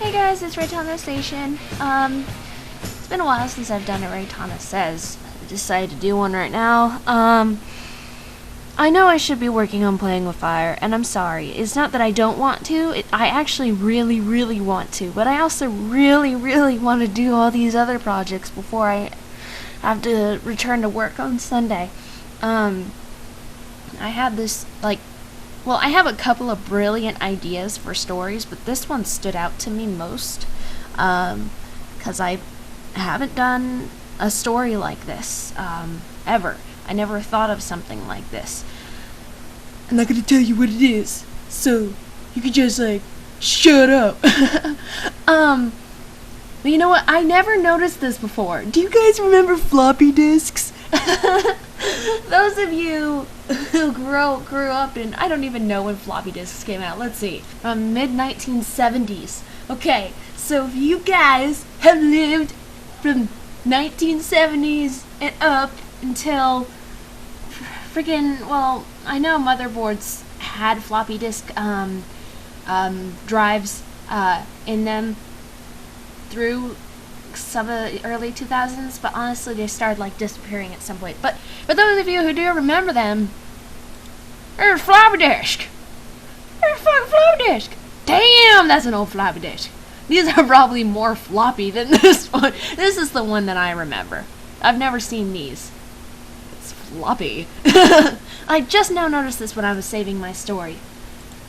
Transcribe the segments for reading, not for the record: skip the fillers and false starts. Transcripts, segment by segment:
Hey guys, it's Reitanna Seishin. It's been a while since I've done a Reitanna Says. I decided to do one right now. I know I should be working on playing with fire, and I'm sorry. It's not that I don't want to. I actually really want to, but I also really want to do all these other projects before I have to return to work on Sunday. I had this, I have a couple of brilliant ideas for stories, but this one stood out to me most, because I haven't done a story like this, ever. I never thought of something like this. I'm not gonna tell you what it is, so you can just, shut up. But you know what? I never noticed this before. Do you guys remember floppy disks? Those of you who grew up in, I don't even know when floppy disks came out. Let's see. Mid-1970s. Okay, so if you guys have lived from 1970s and up until I know motherboards had floppy disk drives in them through some of the early 2000s, but honestly they started disappearing at some point. But those of you who do remember them, there's a floppy disk. There's a fucking floppy disk. Damn, that's an old floppy disk. These are probably more floppy than this one. This is the one that I remember. I've never seen these. It's floppy. I just now noticed this when I was saving my story.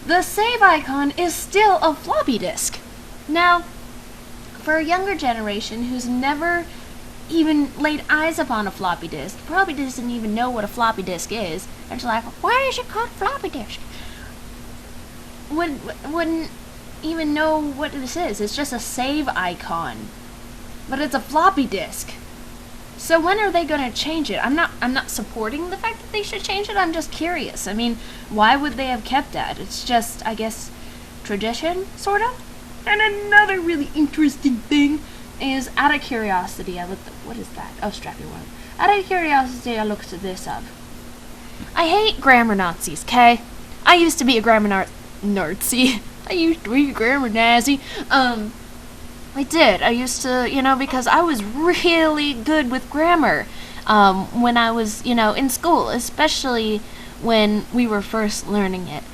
The save icon is still a floppy disk. Now, for a younger generation who's never even laid eyes upon a floppy disk, probably doesn't even know what a floppy disk is, and it's like, why is it called floppy disk? Wouldn't even know what this is. It's just a save icon, but it's a floppy disk. So when are they going to change it? I'm not supporting the fact that they should change it. I'm just curious. I mean, why would they have kept that? It's just, I guess, tradition, sort of. And another really interesting thing is, out of curiosity, I looked at, what is that? Oh, strap your one. Out of curiosity, I looked at this up. I hate grammar Nazis, okay? I used to be a grammar Nazi. I used to be a grammar Nazi. I did. I used to, because I was really good with grammar when I was, in school, especially when we were first learning it.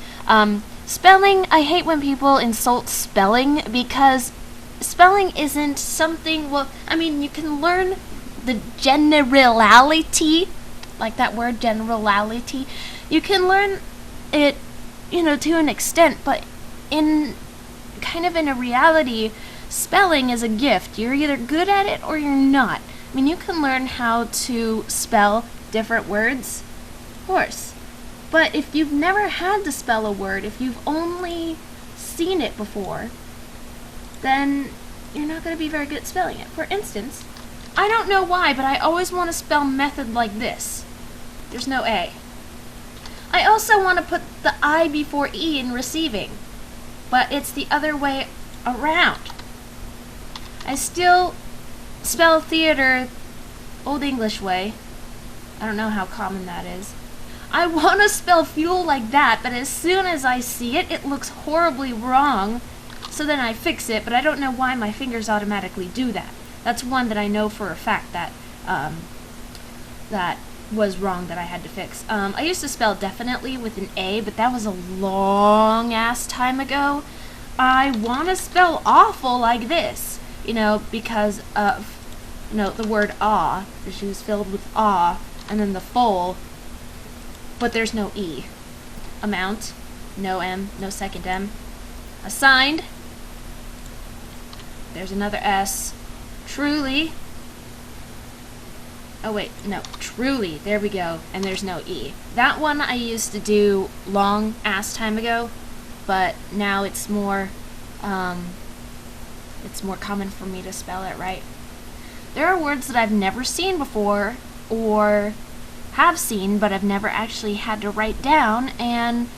Spelling, I hate when people insult spelling, because spelling isn't something, you can learn the generality, like that word, generality. You can learn it, to an extent, but in a reality, spelling is a gift. You're either good at it or you're not. You can learn how to spell different words, of course. But if you've never had to spell a word, if you've only seen it before, then you're not going to be very good at spelling it. For instance, I don't know why, but I always want to spell method like this. There's no A. I also want to put the I before E in receiving, but it's the other way around. I still spell theater Old English way. I don't know how common that is. I want to spell fuel like that, but as soon as I see it, it looks horribly wrong. So then I fix it, but I don't know why my fingers automatically do that. That's one that I know for a fact that that was wrong, that I had to fix. I used to spell definitely with an A, but that was a long ass time ago. I want to spell awful like this, because of, the word awe. The shoe's filled with awe, and then the full. But there's no E. Amount, no M, no second M. Assigned, there's another S. Truly, truly, there we go, and there's no E. That one I used to do long ass time ago, but now it's more common for me to spell it right. There are words that I've never seen before, or have seen, but I've never actually had to write down, and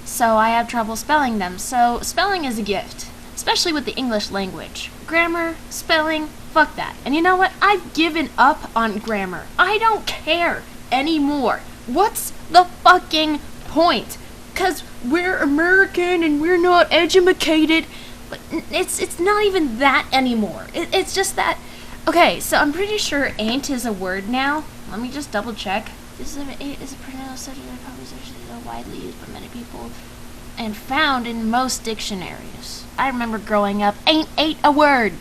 so I have trouble spelling them. So spelling is a gift, especially with the English language. Grammar, spelling, fuck that. And you know what? I've given up on grammar. I don't care anymore. What's the fucking point? Because we're American and we're not educated. But it's not even that anymore. It's just that. Okay, so I'm pretty sure ain't is a word now. Let me just double check. This is a pronounced subject that probably is widely used by many people and found in most dictionaries. I remember growing up, ain't a word.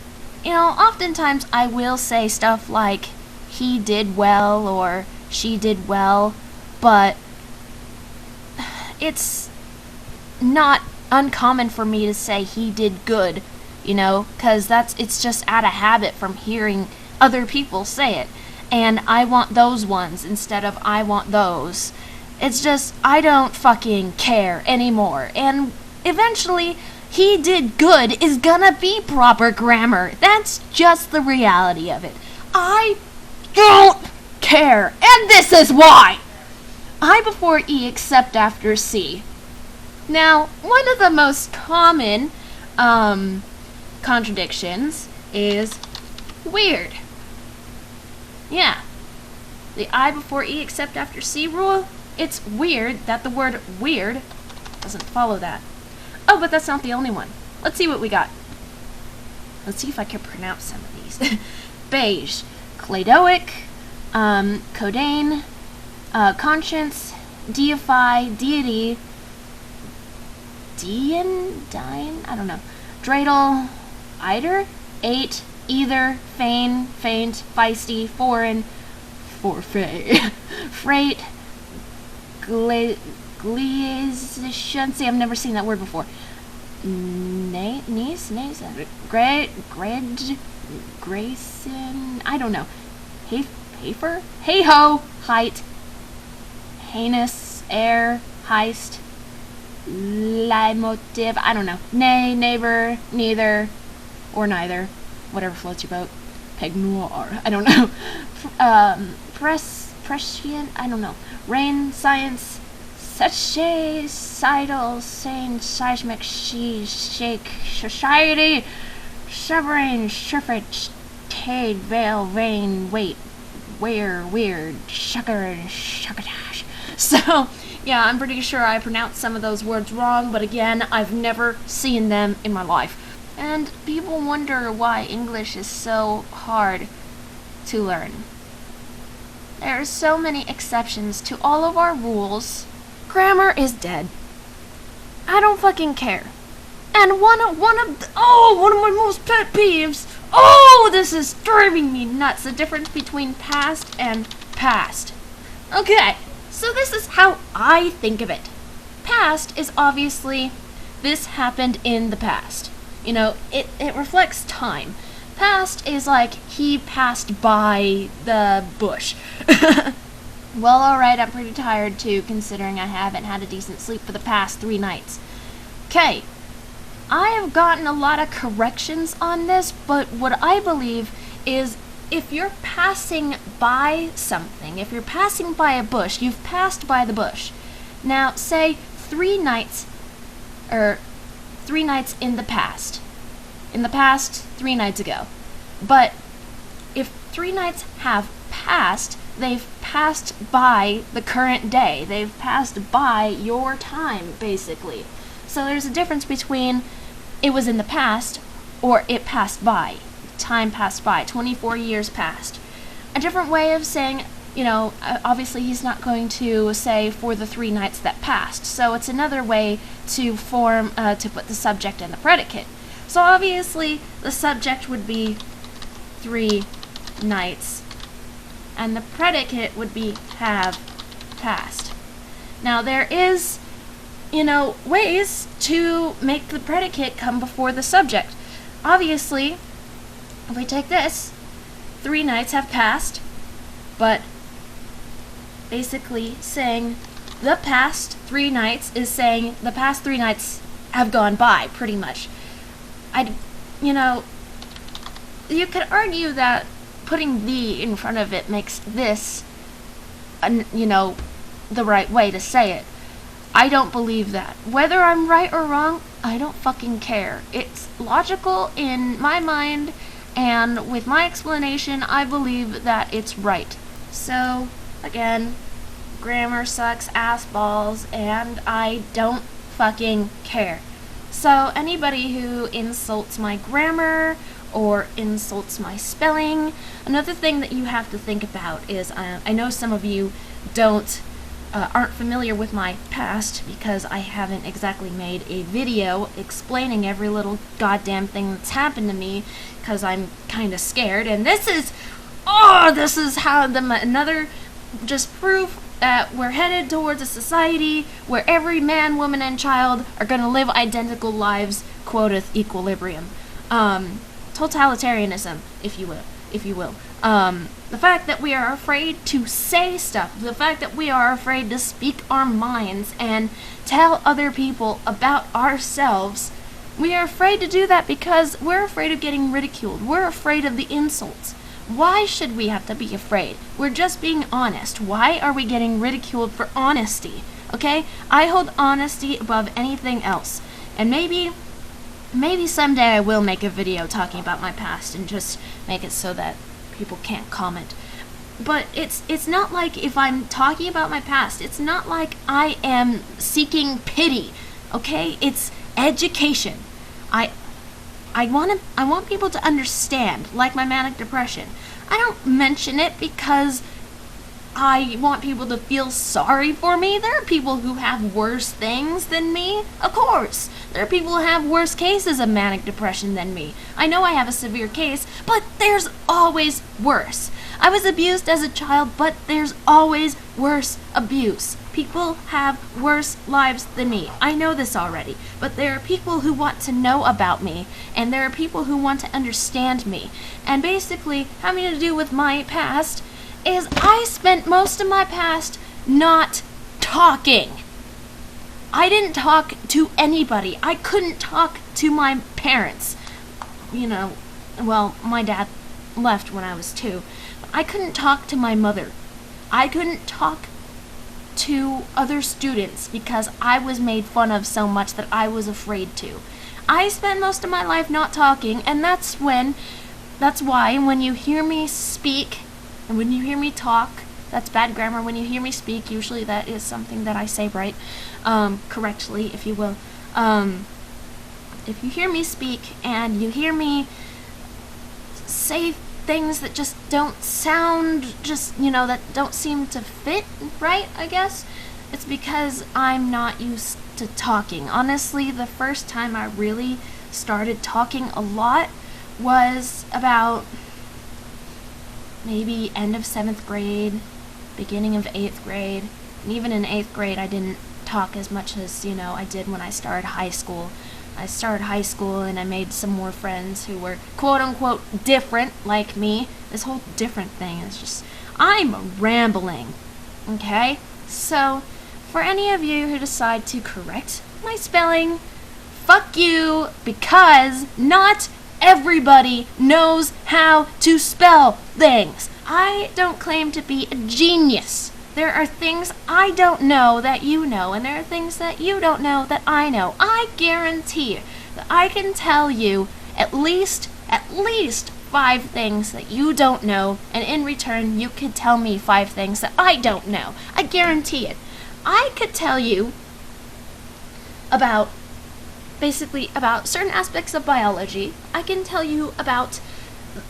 You know, oftentimes I will say stuff like he did well or she did well, but it's not uncommon for me to say he did good, you know, because it's just out of habit from hearing other people say it. And I want those ones instead of I want those. It's just, I don't fucking care anymore. And eventually, he did good is gonna be proper grammar. That's just the reality of it. I don't care. And this is why. I before E except after C. Now, one of the most common contradictions is weird. Yeah. The I before E except after C rule, it's weird that the word weird doesn't follow that. Oh, but that's not the only one. Let's see what we got. Let's see if I can pronounce some of these. Beige, cladoic, codane, conscience, deify, deity, dine, I don't know. Dreidel, eider, eight, either, feign, faint, feisty, foreign, forfeit, freight, glaciation. See, I've never seen that word before. Grayson, I don't know. Hafer, hey ho, height, heinous, air, heist, leitmotiv, I don't know. Nay, neighbor, neither, or neither, whatever floats your boat. Peg noir, I don't know. Prescient, I don't know. Rain, science, societal, sane, seismic, shake, society, submarine, surfeit, tade, veil, rain, wait, where, weird, sucker, shuckadash. So, yeah, I'm pretty sure I pronounced some of those words wrong, but again, I've never seen them in my life. And people wonder why English is so hard to learn. There are so many exceptions to all of our rules. Grammar is dead. I don't fucking care. And one of my most pet peeves. Oh, this is driving me nuts. The difference between past and past. Okay, so this is how I think of it. Past is obviously this happened in the past. You know, it reflects time. Past is like he passed by the bush. Well, alright, I'm pretty tired too, considering I haven't had a decent sleep for the past 3 nights. Okay, I have gotten a lot of corrections on this, but what I believe is if you're passing by something, if you're passing by a bush, you've passed by the bush. Now, say 3 nights in the past. In the past, 3 nights ago. But if 3 nights have passed, they've passed by the current day. They've passed by your time, basically. So there's a difference between it was in the past or it passed by. Time passed by. 24 years passed. A different way of saying, you know, obviously he's not going to say for the 3 nights that passed. So it's another way to to put the subject and the predicate. So obviously the subject would be 3 nights. And the predicate would be have passed. Now there is, you know, ways to make the predicate come before the subject. Obviously, if we take this, 3 nights have passed, but basically saying the past 3 nights is saying the past 3 nights have gone by, pretty much. You know, you could argue that putting the in front of it makes this, you know, the right way to say it. I don't believe that. Whether I'm right or wrong, I don't fucking care. It's logical in my mind, and with my explanation, I believe that it's right. So, again, grammar sucks ass balls, and I don't fucking care. So anybody who insults my grammar or insults my spelling, another thing that you have to think about is, I know some of you aren't familiar with my past because I haven't exactly made a video explaining every little goddamn thing that's happened to me because I'm kind of scared. And this is how another just proof that we're headed towards a society where every man, woman, and child are going to live identical lives, quoteth equilibrium. Totalitarianism, if you will. The fact that we are afraid to say stuff, the fact that we are afraid to speak our minds and tell other people about ourselves, we are afraid to do that because we're afraid of getting ridiculed. We're afraid of the insults. Why should we have to be afraid? We're just being honest. Why are we getting ridiculed for honesty? Okay? I hold honesty above anything else. And maybe someday I will make a video talking about my past and just make it so that people can't comment. But it's not like if I'm talking about my past, it's not like I am seeking pity. Okay? It's education. I want people to understand, like my manic depression. I don't mention it because I want people to feel sorry for me. There are people who have worse things than me. Of course. There are people who have worse cases of manic depression than me. I know I have a severe case, but there's always worse. I was abused as a child, but there's always worse abuse. People have worse lives than me. I know this already, but there are people who want to know about me, and there are people who want to understand me. And basically, having to do with my past is I spent most of my past not talking. I didn't talk to anybody. I couldn't talk to my parents. My dad left when I was 2. I couldn't talk to my mother. I couldn't talk to other students because I was made fun of so much that I was afraid to. I spent most of my life not talking, and that's why when you hear me speak and when you hear me talk, that's bad grammar. When you hear me speak, usually that is something that I say right, correctly, if you will. If you hear me speak and you hear me say things that just don't sound, that don't seem to fit right, I guess, it's because I'm not used to talking. Honestly, the first time I really started talking a lot was about maybe end of 7th grade, beginning of 8th grade. And even in 8th grade, I didn't talk as much as, I did when I started high school. I started high school and I made some more friends who were quote-unquote different like me. This whole different thing is just, I'm rambling, okay? So, for any of you who decide to correct my spelling, fuck you, because not everybody knows how to spell things. I don't claim to be a genius. There are things I don't know that you know, and there are things that you don't know that I know. I guarantee that I can tell you at least 5 things that you don't know, and in return, you could tell me 5 things that I don't know. I guarantee it. I could tell you about certain aspects of biology. I can tell you about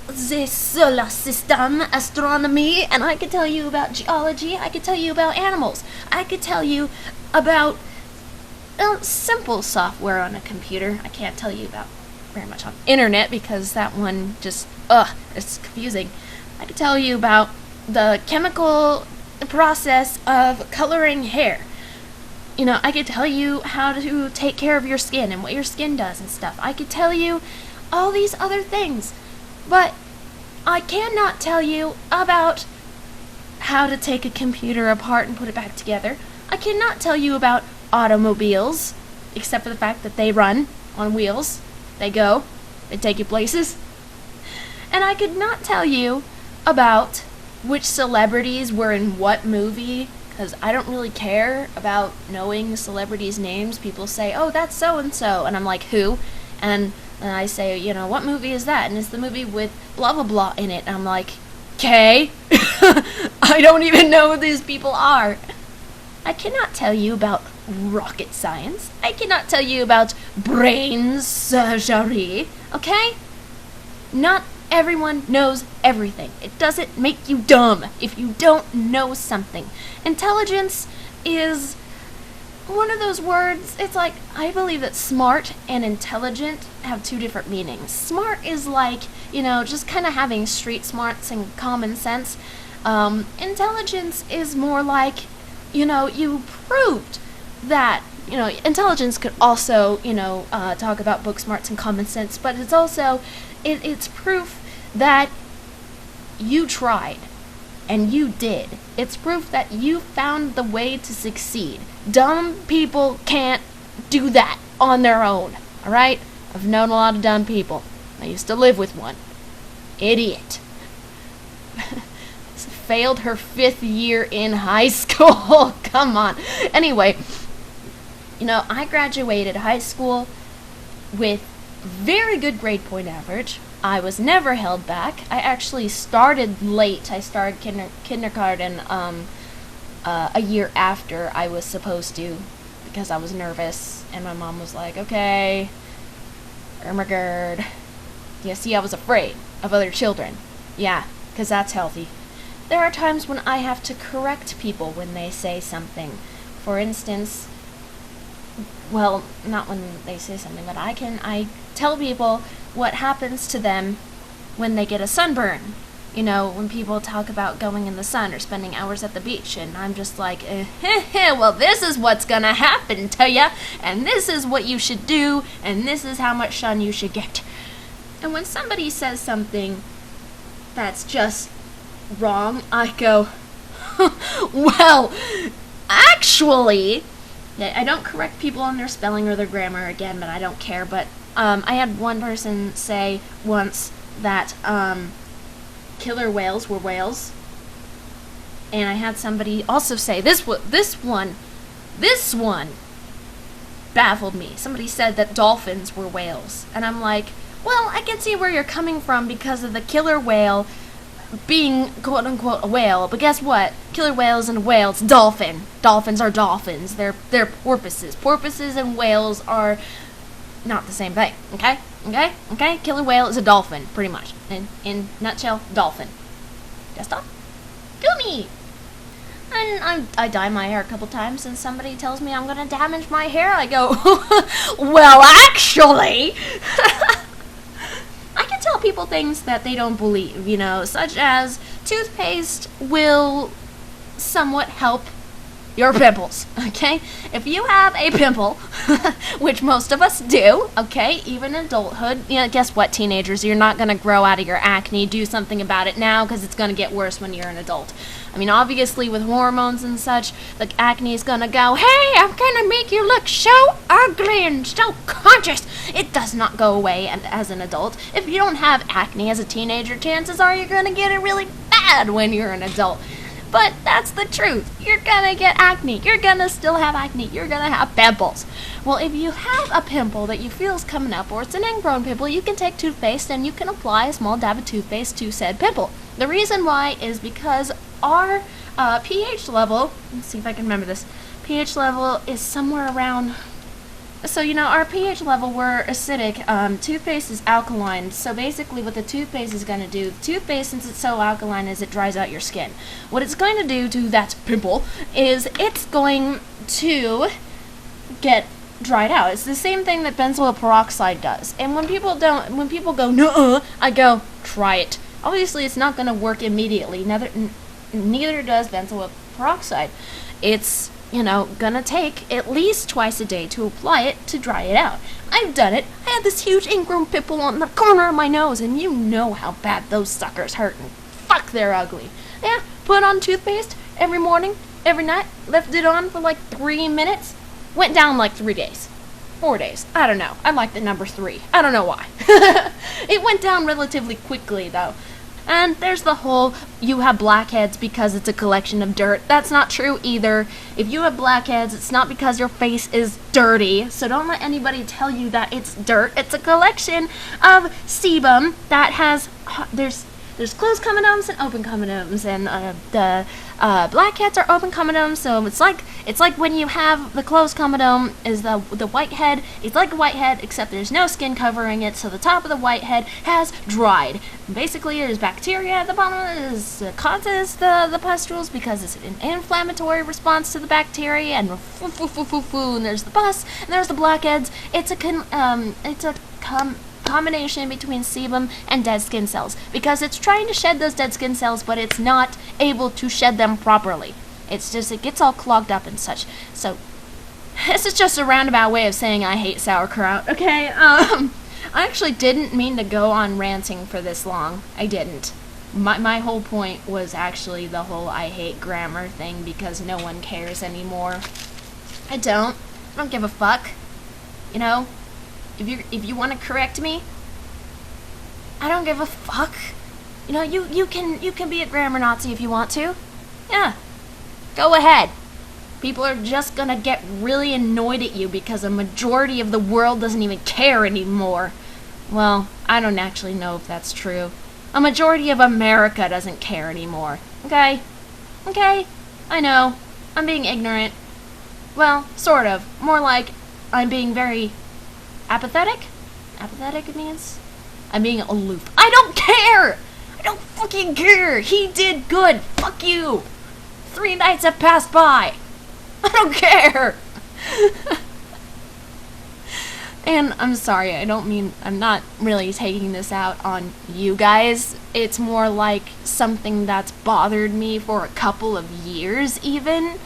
the solar system, astronomy, and I could tell you about geology. I could tell you about animals. I could tell you about simple software on a computer. I can't tell you about very much on internet because that one just, it's confusing. I could tell you about the chemical process of coloring hair. I could tell you how to take care of your skin and what your skin does and stuff. I could tell you all these other things. But I cannot tell you about how to take a computer apart and put it back together. I cannot tell you about automobiles, except for the fact that they run on wheels. They go. They take you places. And I could not tell you about which celebrities were in what movie, because I don't really care about knowing celebrities' names. People say, oh, that's so-and-so, and I'm like, who? And I say, what movie is that? And it's the movie with blah, blah, blah in it. And I'm like, okay. I don't even know who these people are. I cannot tell you about rocket science. I cannot tell you about brain surgery, okay? Not everyone knows everything. It doesn't make you dumb if you don't know something. Intelligence is one of those words. It's like, I believe that smart and intelligent have two different meanings. Smart is like, just kind of having street smarts and common sense. Intelligence is more like, you proved that, intelligence could also, talk about book smarts and common sense, but it's also, it's proof that you tried and you did. It's proof that you found the way to succeed. Dumb people can't do that on their own, alright? I've known a lot of dumb people. I used to live with one. Idiot. Failed her 5th year in high school. Come on. Anyway, I graduated high school with very good grade point average. I was never held back. I actually started late. I started kindergarten a year after I was supposed to, because I was nervous, and my mom was like, okay, Ermagerd. Yeah, see, I was afraid of other children. Yeah, because that's healthy. There are times when I have to correct people when they say something. For instance, well, not when they say something, but I tell people what happens to them when they get a sunburn. When people talk about going in the sun or spending hours at the beach, and I'm just like, well, this is what's gonna happen to ya, and this is what you should do, and this is how much sun you should get. And when somebody says something that's just wrong, I go, well, actually, I don't correct people on their spelling or their grammar again, but I don't care. But I had one person say once that killer whales were whales, and I had somebody also say this one baffled me. Somebody said that dolphins were whales, and I'm like, well, I can see where you're coming from because of the killer whale being quote-unquote a whale, but guess what? Killer whale isn't a whale, it's a dolphin. Dolphins are dolphins. They're porpoises. Porpoises and whales are not the same thing, okay? Okay? Killer whale is a dolphin, pretty much. In nutshell, dolphin. Just stop. Gummy! And I dye my hair a couple times, and somebody tells me I'm gonna damage my hair. I go, well, actually... I can tell people things that they don't believe, such as toothpaste will somewhat help your pimples, okay? If you have a pimple, which most of us do, okay, even in adulthood, guess what, teenagers, you're not going to grow out of your acne. Do something about it now, because it's going to get worse when you're an adult. I mean, obviously, with hormones and such, the acne is going to go, hey, I'm going to make you look so ugly and so conscious. It does not go away as an adult. If you don't have acne as a teenager, chances are you're going to get it really bad when you're an adult. But that's the truth. You're gonna get acne. You're gonna still have acne. You're gonna have pimples. Well, if you have a pimple that you feel is coming up, or it's an ingrown pimple, you can take toothpaste and you can apply a small dab of toothpaste to said pimple. The reason why is because our pH level, let's see if I can remember this, pH level is somewhere around, so our pH level, we're acidic, toothpaste is alkaline, so basically what the toothpaste is going to do, the toothpaste, since it's so alkaline, is it dries out your skin. What it's going to do to that pimple is it's going to get dried out. It's the same thing that benzoyl peroxide does. And when people go, nuh-uh, I go, try it. Obviously, it's not going to work immediately. Neither does benzoyl peroxide. It's, gonna take at least twice a day to apply it to dry it out. I've done it. I had this huge ingrown pimple on the corner of my nose, and you know how bad those suckers hurt, and fuck, they're ugly. Yeah, put on toothpaste every morning, every night, left it on for like 3 minutes, went down like 3 days. 4 days. I don't know. I like the number 3. I don't know why. It went down relatively quickly, though. And there's the whole, you have blackheads because it's a collection of dirt. That's not true either. If you have blackheads, it's not because your face is dirty. So don't let anybody tell you that it's dirt. It's a collection of sebum that has, there's there's closed condoms and open condoms, and the black cats are open condoms. So it's like when you have the closed condom is the white head. It's like a white head, except there's no skin covering it, so the top of the white head has dried. Basically, there's bacteria at the bottom that causes the pustules because it's an inflammatory response to the bacteria, and and there's the pus, and there's the blackheads. It's a combination between sebum and dead skin cells, because it's trying to shed those dead skin cells, but it's not able to shed them properly. It's just, it gets all clogged up and such. So this is just a roundabout way of saying I hate sauerkraut, okay? I actually didn't mean to go on ranting for this long. I didn't. My whole point was actually the whole I hate grammar thing, because no one cares anymore. I don't give a fuck. You know? If you want to correct me, I don't give a fuck. You know, you can be a grammar Nazi if you want to. Yeah. Go ahead. People are just gonna get really annoyed at you because a majority of the world doesn't even care anymore. Well, I don't actually know if that's true. A majority of America doesn't care anymore. Okay? Okay? I know. I'm being ignorant. Well, sort of. More like I'm being very apathetic? Apathetic means? I'm being aloof. I don't care! I don't fucking care! He did good! Fuck you! 3 nights have passed by! I don't care! And I'm sorry, I'm not really taking this out on you guys. It's more like something that's bothered me for a couple of years even,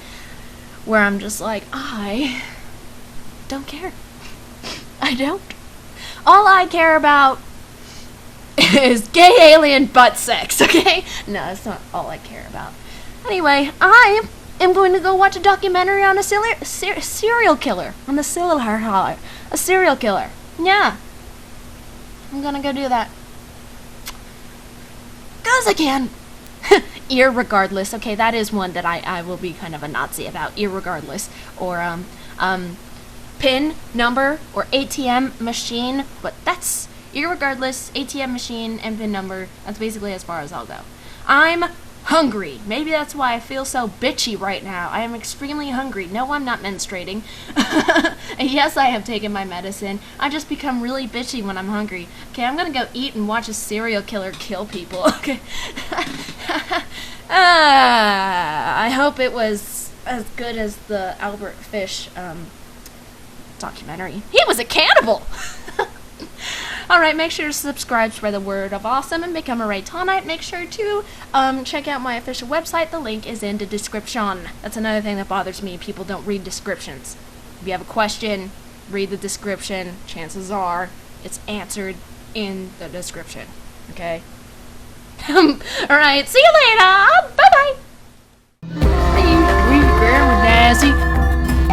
where I'm just like, I don't care. I don't. All I care about is gay alien butt sex, okay? No, that's not all I care about. Anyway, I am going to go watch a documentary on a serial killer. A serial killer. Yeah. I'm gonna go do that. 'Cause I can. Irregardless. Okay, that is one that I will be kind of a Nazi about. Irregardless. Or, PIN number or ATM machine. But that's irregardless, ATM machine, and PIN number. That's basically as far as I'll go. I'm hungry. Maybe that's why I feel so bitchy right now. I am extremely hungry. No, I'm not menstruating. And yes, I have taken my medicine. I just become really bitchy when I'm hungry. Okay, I'm gonna go eat and watch a serial killer kill people. Okay. I hope it was as good as the Albert Fish documentary. He was a cannibal! Alright, make sure to subscribe, spread the word of awesome, and become a Reitannite. Make sure to check out my official website. The link is in the description. That's another thing that bothers me. People don't read descriptions. If you have a question, read the description. Chances are it's answered in the description. Okay? Alright, see you later! Bye-bye!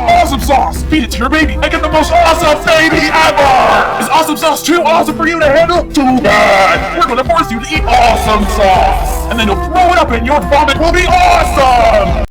Awesome sauce! Feed it to your baby and get the most awesome baby ever! Is awesome sauce too awesome for you to handle? Too bad! We're gonna force you to eat awesome sauce! And then you'll throw it up and your vomit will be awesome!